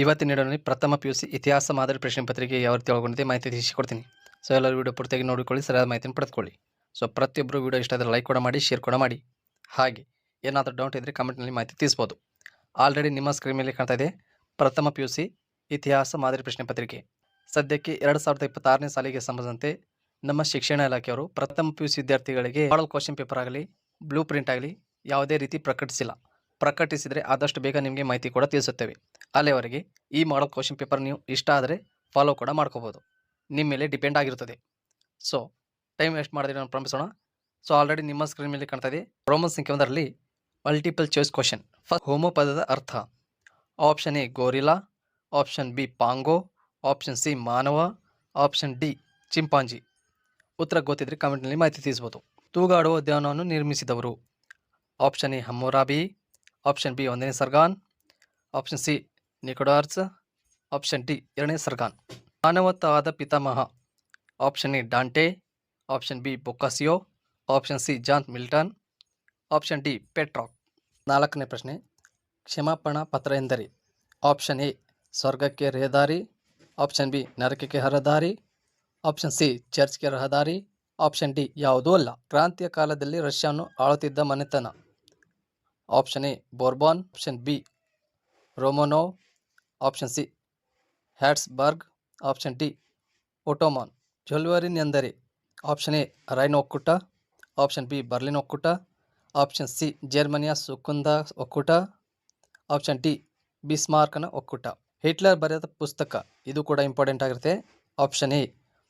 ಇವತ್ತಿನ ವಿಡಿಯೋನಲ್ಲಿ ಪ್ರಥಮ PUC ಇತಿಹಾಸ ಮಾದರಿ ಪ್ರಶ್ನೆ ಪತ್ರಿಕೆ ಯಾವ ರೀತಿ ಒಳಗೊಂಡಿದೆ ಮಾಹಿತಿ ತಿಳಿಸಿಕೊಡ್ತೀನಿ. ಸೊ ಎಲ್ಲರೂ ವಿಡಿಯೋ ಪೂರ್ತಿಯಾಗಿ ನೋಡಿಕೊಳ್ಳಿ, ಸರಿಯಾದ ಮಾಹಿತಿಯನ್ನು ಪಡೆದುಕೊಳ್ಳಿ. ಸೊ ಪ್ರತಿಯೊಬ್ಬರು ವಿಡಿಯೋ ಇಷ್ಟ ಆದರೆ ಲೈಕ್ ಕೂಡ ಮಾಡಿ, ಶೇರ್ ಕೂಡ ಮಾಡಿ. ಹಾಗೆ ಏನಾದರೂ ಡೌಟ್ ಇದ್ದರೆ ಕಮೆಂಟ್ನಲ್ಲಿ ಮಾಹಿತಿ ತಿಳಿಸ್ಬೋದು. ಆಲ್ರೆಡಿ ನಿಮ್ಮ ಸ್ಕ್ರೀನ್ ಮೇಲೆ ಕಾಣ್ತಾ ಇದೆ ಪ್ರಥಮ PUC ಇತಿಹಾಸ ಮಾದರಿ ಪ್ರಶ್ನೆ ಪತ್ರಿಕೆ. ಸದ್ಯಕ್ಕೆ 2026ನೇ ಸಾಲಿಗೆ ಸಂಬಂಧಿಸಿದಂತೆ ನಮ್ಮ ಶಿಕ್ಷಣ ಇಲಾಖೆಯವರು ಪ್ರಥಮ PUC ವಿದ್ಯಾರ್ಥಿಗಳಿಗೆ ಮಾಡಲ್ ಕ್ವಶನ್ ಪೇಪರ್ ಆಗಲಿ, ಬ್ಲೂ ಪ್ರಿಂಟ್ ಆಗಲಿ ಯಾವುದೇ ರೀತಿ ಪ್ರಕಟಿಸಿಲ್ಲ. ಪ್ರಕಟಿಸಿದರೆ ಆದಷ್ಟು ಬೇಗ ನಿಮಗೆ ಮಾಹಿತಿ ಕೂಡ ತಿಳಿಸುತ್ತೇವೆ. ಅಲ್ಲಿವರೆಗೆ ಈ ಮಾಡಲ್ ಕ್ವಶನ್ ಪೇಪರ್ ನೀವು ಇಷ್ಟ ಆದರೆ ಫಾಲೋ ಕೂಡ ಮಾಡ್ಕೋಬೋದು, ನಿಮ್ಮ ಮೇಲೆ ಡಿಪೆಂಡ್ ಆಗಿರುತ್ತದೆ. ಸೊ ಟೈಮ್ ವೇಸ್ಟ್ ಮಾಡಿದ್ರೆ ನಾವು ಪ್ರಾರಂಭಿಸೋಣ. ಸೊ ಆಲ್ರೆಡಿ ನಿಮ್ಮ ಸ್ಕ್ರೀನ್ ಮೇಲೆ ಕಾಣ್ತಾ ಇದೆ ರೋಮನ್ ಸಂಖ್ಯೆ 1ರಲ್ಲಿ multiple choice question. First, homo ಪದದ ಅರ್ಥ. Option A gorilla, option B pongo, option C ಮಾನವ, ಆಪ್ಷನ್ ಡಿ ಚಿಂಪಾಂಜಿ. ಉತ್ತರ ಗೊತ್ತಿದ್ರೆ ಕಮೆಂಟ್ನಲ್ಲಿ ಮಾಹಿತಿ ತಿಳಿಸ್ಬೋದು. ತೂಗಾಡುವ ಉದ್ಯಾನವನ್ನು ನಿರ್ಮಿಸಿದವರು. Option A Hammurabi, option B 1ನೇ ಸರ್ಗಾನ್, ಆಪ್ಷನ್ ಸಿ ನಿಕೋಡಾರ್ಸ್, ಆಪ್ಷನ್ ಡಿ 2ನೇ ಸರ್ಗಾನ್. ಮಾನವತಾವಾದ ಪಿತಾಮಹ. Option A Dante, option B Boccaccio, option C John Milton, option D Petrarch. 4ನೇ ಪ್ರಶ್ನೆ, ಕ್ಷಮಾಪಣಾ ಪತ್ರ ಎಂದರೆ. ಆಪ್ಷನ್ ಎ ಸ್ವರ್ಗಕ್ಕೆ ರಹದಾರಿ, ಆಪ್ಷನ್ ಬಿ ನರಕಕ್ಕೆ ರಹದಾರಿ, ಆಪ್ಷನ್ ಸಿ ಚರ್ಚ್ಗೆ ರಹದಾರಿ, ಆಪ್ಷನ್ ಡಿ ಯಾವುದೂ ಅಲ್ಲ. ಕ್ರಾಂತಿಯ ಕಾಲದಲ್ಲಿ ರಷ್ಯಾವನ್ನು ಆಳುತ್ತಿದ್ದ ಮನೆತನ. Option A Bourbon, option B Romanov, option C Habsburg, option D Ottoman. Zollverein ಎಂದರೆ. ಆಪ್ಷನ್ ಎ ರೈನ್ ಒಕ್ಕೂಟ, ಆಪ್ಷನ್ ಬಿ ಬರ್ಲಿನ್ ಒಕ್ಕೂಟ, ಆಪ್ಷನ್ ಸಿ ಜರ್ಮನಿಯ ಸುಕುಂದ ಒಕ್ಕೂಟ, ಆಪ್ಷನ್ ಡಿ ಬಿಸ್ಮಾರ್ಕ್ನ ಒಕ್ಕೂಟ. ಹಿಟ್ಲರ್ ಬರೆದ ಪುಸ್ತಕ. ಇದು ಕೂಡ ಇಂಪಾರ್ಟೆಂಟ್ ಆಗಿರುತ್ತೆ. Option A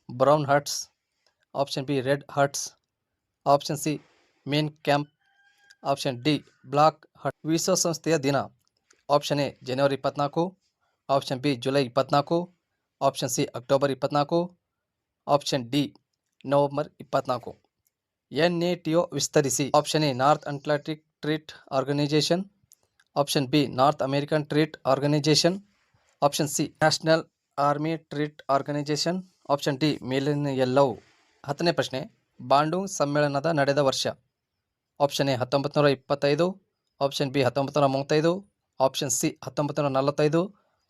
brown shirts, option B red shirts, option C main camp, option D black ಹಟ್. ವಿಶ್ವಸಂಸ್ಥೆಯ ದಿನ. ಆಪ್ಷನ್ ಎ ಜನವರಿ 24, ಆಪ್ಷನ್ ಬಿ ಜುಲೈ 24, option C October 24, option D November 24. NATO ವಿಸ್ತರಿಸಿ. Option A North Atlantic treaty organisation, option B North American treaty organisation, option C national army treaty organisation, option D ಮೇಲಿನ ಎಲ್ಲವೂ. 10ನೇ ಪ್ರಶ್ನೆ, Bandung ಸಮ್ಮೇಳನದ ನಡೆದ ವರ್ಷ. Option A 1925, option B 1935, option C 1945,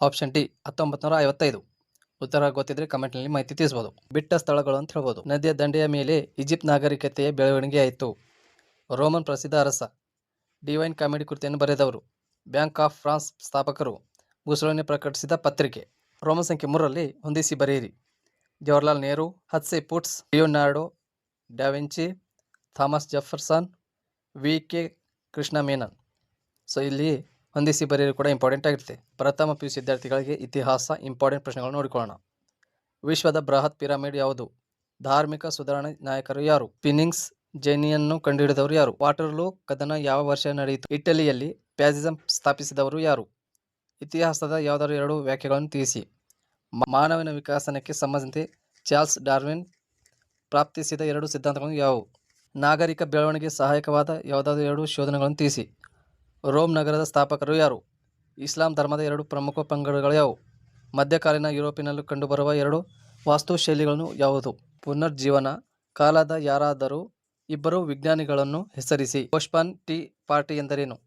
option D 1955. ಉತ್ತರ ಗೊತ್ತಿದ್ರೆ ಕಮೆಂಟ್ನಲ್ಲಿ ಮಾಹಿತಿ ತಿಳಿಸ್ಬೋದು. ಬಿಟ್ಟ ಸ್ಥಳಗಳು ಅಂತ ಹೇಳ್ಬೋದು. ನದಿಯ ದಂಡೆಯ ಮೇಲೆ ಈಜಿಪ್ಟ್ ನಾಗರಿಕತೆಯ ಬೆಳವಣಿಗೆ ಆಯಿತು. ರೋಮನ್ ಪ್ರಸಿದ್ಧ ಅರಸ. ಡಿವೈನ್ ಕಾಮಿಡಿ ಕೃತಿಯನ್ನು ಬರೆದವರು. ಬ್ಯಾಂಕ್ ಆಫ್ ಫ್ರಾನ್ಸ್ ಸ್ಥಾಪಕರು. ಮುಸೋಲಿನಿ ಪ್ರಕಟಿಸಿದ ಪತ್ರಿಕೆ. ರೋಮನ್ ಸಂಖ್ಯೆ 3ರಲ್ಲಿ ಹೊಂದಿಸಿ ಬರೆಯಿರಿ. ಜವಾಹರ್ಲಾಲ್ ನೆಹರು, ಹತ್ಸೆ ಪುಟ್ಸ್, Leonardo da Vinci, Thomas Jefferson, VK Krishna Menon. So ಇಲ್ಲಿ ಹೊಂದಿಸಿ ಬರೆಯಲು ಕೂಡ ಇಂಪಾರ್ಟೆಂಟ್ ಆಗಿರುತ್ತೆ. ಪ್ರಥಮ PUC ವಿದ್ಯಾರ್ಥಿಗಳಿಗೆ ಇತಿಹಾಸ ಇಂಪಾರ್ಟೆಂಟ್ ಪ್ರಶ್ನೆಗಳು ನೋಡಿಕೊಳ್ಳೋಣ. ವಿಶ್ವದ ಬೃಹತ್ ಪಿರಮಿಡ್ ಯಾವುದು? ಧಾರ್ಮಿಕ ಸುಧಾರಣೆ ನಾಯಕರು ಯಾರು? ಫಿನಿಕ್ಸ್ ಜೈನಿಯನ್ನು ಕಂಡುಹಿಡಿದವರು ಯಾರು? ವಾಟರ್ಲೂ ಕದನ ಯಾವ ವರ್ಷ ನಡೆಯಿತು? ಇಟಲಿಯಲ್ಲಿ ಫ್ಯಾಸಿಸಂ ಸ್ಥಾಪಿಸಿದವರು ಯಾರು? ಇತಿಹಾಸದ ಯಾವುದಾದ್ರು 2 ವ್ಯಾಖ್ಯೆಗಳನ್ನು ತಿಳಿಸಿ. ಮಾನವನ ವಿಕಾಸನಕ್ಕೆ ಸಂಬಂಧಿಸಿದಂತೆ ಚಾರ್ಲ್ಸ್ ಡಾರ್ವಿನ್ ಪ್ರಾಪ್ತಿಸಿದ 2 ಸಿದ್ಧಾಂತಗಳು ಯಾವುವು? ನಾಗರಿಕ ಬೆಳವಣಿಗೆ ಸಹಾಯಕವಾದ ಯಾವುದಾದ್ರು 2 ಶೋಧನೆಗಳನ್ನು ತಿಳಿಸಿ. ರೋಮ್ ನಗರದ ಸ್ಥಾಪಕರು ಯಾರು? ಇಸ್ಲಾಂ ಧರ್ಮದ 2 ಪ್ರಮುಖ ಪಂಗಡಗಳು ಯಾವುವು? ಮಧ್ಯಕಾಲೀನ ಯುರೋಪಿನಲ್ಲಿ ಕಂಡುಬರುವ 2 ವಾಸ್ತುಶೈಲಿಗಳನ್ನು ಯಾವುದು? ಪುನರ್ಜೀವನ ಕಾಲದ ಯಾರಾದರೂ 2 ವಿಜ್ಞಾನಿಗಳನ್ನು ಹೆಸರಿಸಿ. ಓಸ್ಮನ್ ಟೀ ಪಾರ್ಟಿ ಎಂದರೇನು?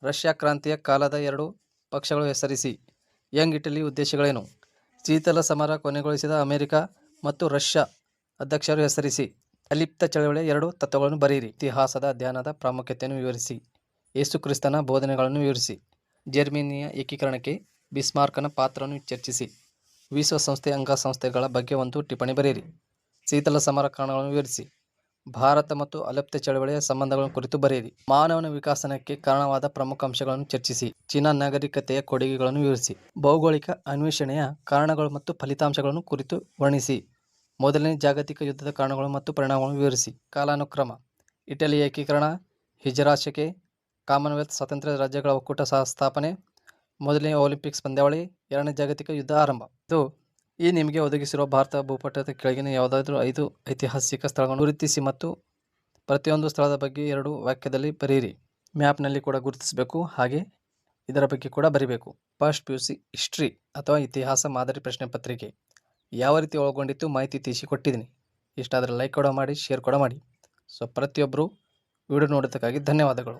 ರಷ್ಯಾ ಕ್ರಾಂತಿಯ ಕಾಲದ 2 ಪಕ್ಷಗಳು ಹೆಸರಿಸಿ. ಯಂಗ್ ಇಟಲಿ ಉದ್ದೇಶಗಳೇನು? ಶೀತಲ ಸಮರ ಕೊನೆಗೊಳಿಸಿದ ಅಮೆರಿಕ ಮತ್ತು ರಷ್ಯಾ ಅಧ್ಯಕ್ಷರು ಹೆಸರಿಸಿ. ಅಲಿಪ್ತ ಚಳವಳಿಯ 2 ತತ್ವಗಳನ್ನು ಬರೆಯಿರಿ. ಇತಿಹಾಸದ ಅಧ್ಯಯನದ ಪ್ರಾಮುಖ್ಯತೆಯನ್ನು ವಿವರಿಸಿ. ಯೇಸುಕ್ರಿಸ್ತನ ಬೋಧನೆಗಳನ್ನು ವಿವರಿಸಿ. ಜರ್ಮನಿಯ ಏಕೀಕರಣಕ್ಕೆ ಬಿಸ್ಮಾರ್ಕ್ನ ಪಾತ್ರವನ್ನು ಚರ್ಚಿಸಿ. ವಿಶ್ವಸಂಸ್ಥೆಯ ಅಂಗಸಂಸ್ಥೆಗಳ ಬಗ್ಗೆ ಒಂದು ಟಿಪ್ಪಣಿ ಬರೆಯಿರಿ. ಶೀತಲ ಸಮರ ಕಾರಣಗಳನ್ನು ವಿವರಿಸಿ. ಭಾರತ ಮತ್ತು ಅಲಿಪ್ತ ಚಳವಳಿಯ ಸಂಬಂಧಗಳನ್ನು ಕುರಿತು ಬರೆಯಿರಿ. ಮಾನವನ ವಿಕಾಸನಕ್ಕೆ ಕಾರಣವಾದ ಪ್ರಮುಖ ಅಂಶಗಳನ್ನು ಚರ್ಚಿಸಿ. ಚೀನಾ ನಾಗರಿಕತೆಯ ಕೊಡುಗೆಗಳನ್ನು ವಿವರಿಸಿ. ಭೌಗೋಳಿಕ ಅನ್ವೇಷಣೆಯ ಕಾರಣಗಳು ಮತ್ತು ಫಲಿತಾಂಶಗಳನ್ನು ಕುರಿತು ವರ್ಣಿಸಿ. ಮೊದಲನೇ ಜಾಗತಿಕ ಯುದ್ಧದ ಕಾರಣಗಳು ಮತ್ತು ಪರಿಣಾಮಗಳನ್ನು ವಿವರಿಸಿ. ಕಾಲಾನುಕ್ರಮ. ಇಟಲಿಯ ಏಕೀಕರಣ, ಹಿಜರಾ ಶಕೆ, ಕಾಮನ್ವೆಲ್ತ್ ಸ್ವತಂತ್ರ ರಾಜ್ಯಗಳ ಒಕ್ಕೂಟ ಸ್ಥಾಪನೆ, ಮೊದಲನೇ ಒಲಿಂಪಿಕ್ಸ್ ಪಂದ್ಯಾವಳಿ, 2ನೇ ಜಾಗತಿಕ ಯುದ್ಧ ಆರಂಭ. ಇದು ಈ ನಿಮಗೆ ಒದಗಿಸಿರುವ ಭಾರತ ಭೂಪಟದ ಕೆಳಗಿನ ಯಾವುದಾದ್ರೂ 5 ಐತಿಹಾಸಿಕ ಸ್ಥಳಗಳನ್ನು ಗುರುತಿಸಿ ಮತ್ತು ಪ್ರತಿಯೊಂದು ಸ್ಥಳದ ಬಗ್ಗೆ 2 ವಾಕ್ಯದಲ್ಲಿ ಬರೆಯಿರಿ. ಮ್ಯಾಪ್ನಲ್ಲಿ ಕೂಡ ಗುರುತಿಸಬೇಕು, ಹಾಗೆ ಇದರ ಬಗ್ಗೆ ಕೂಡ ಬರೀಬೇಕು. ಫಸ್ಟ್ PUC ಹಿಸ್ಟ್ರಿ ಅಥವಾ ಇತಿಹಾಸ ಮಾದರಿ ಪ್ರಶ್ನೆ ಪತ್ರಿಕೆ ಯಾವ ರೀತಿ ಒಳಗೊಂಡಿತ್ತು ಮಾಹಿತಿ ತಿಳಿಸಿಕೊಟ್ಟಿದ್ದೀನಿ. ಇಷ್ಟ ಆದರೆ ಲೈಕ್ ಕೂಡ ಮಾಡಿ, ಶೇರ್ ಕೂಡ ಮಾಡಿ. ಸೊ ಪ್ರತಿಯೊಬ್ಬರು ವಿಡಿಯೋ ನೋಡೋದಕ್ಕಾಗಿ ಧನ್ಯವಾದಗಳು.